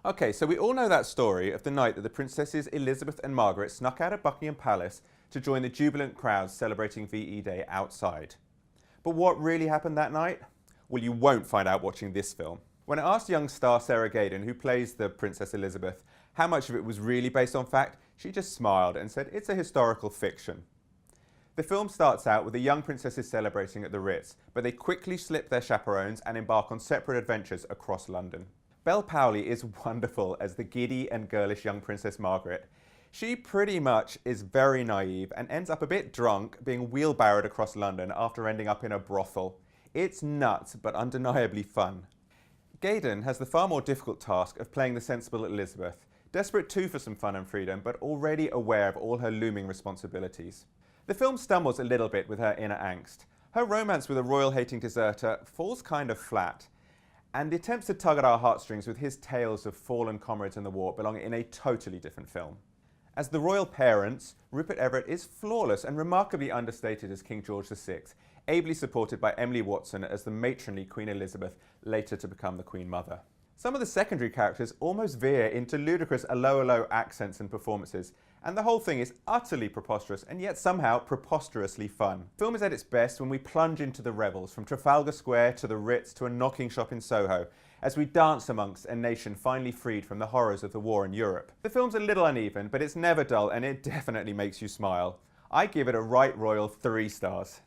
Okay, so we all know that story of the night that the Princesses Elizabeth and Margaret snuck out of Buckingham Palace to join the jubilant crowds celebrating VE Day outside. But what really happened that night? Well, you won't find out watching this film. When I asked young star Sarah Gadon, who plays the Princess Elizabeth, how much of it was really based on fact, she just smiled and said it's a historical fiction. The film starts out with the young princesses celebrating at the Ritz, but they quickly slip their chaperones and embark on separate adventures across London. Belle Powley is wonderful as the giddy and girlish young Princess Margaret. She pretty much is very naive and ends up a bit drunk being wheelbarrowed across London after ending up in a brothel. It's nuts, but undeniably fun. Gadon has the far more difficult task of playing the sensible Elizabeth, desperate too for some fun and freedom, but already aware of all her looming responsibilities. The film stumbles a little bit with her inner angst. Her romance with a royal-hating deserter falls kind of flat, and the attempts to tug at our heartstrings with his tales of fallen comrades in the war belong in a totally different film. As the royal parents, Rupert Everett is flawless and remarkably understated as King George VI, ably supported by Emily Watson as the matronly Queen Elizabeth, later to become the Queen Mother. Some of the secondary characters almost veer into ludicrous allo accents and performances, and the whole thing is utterly preposterous and yet somehow preposterously fun. The film is at its best when we plunge into the revels, from Trafalgar Square to the Ritz to a knocking shop in Soho, as we dance amongst a nation finally freed from the horrors of the war in Europe. The film's a little uneven, but it's never dull and it definitely makes you smile. I give it a right royal 3 stars.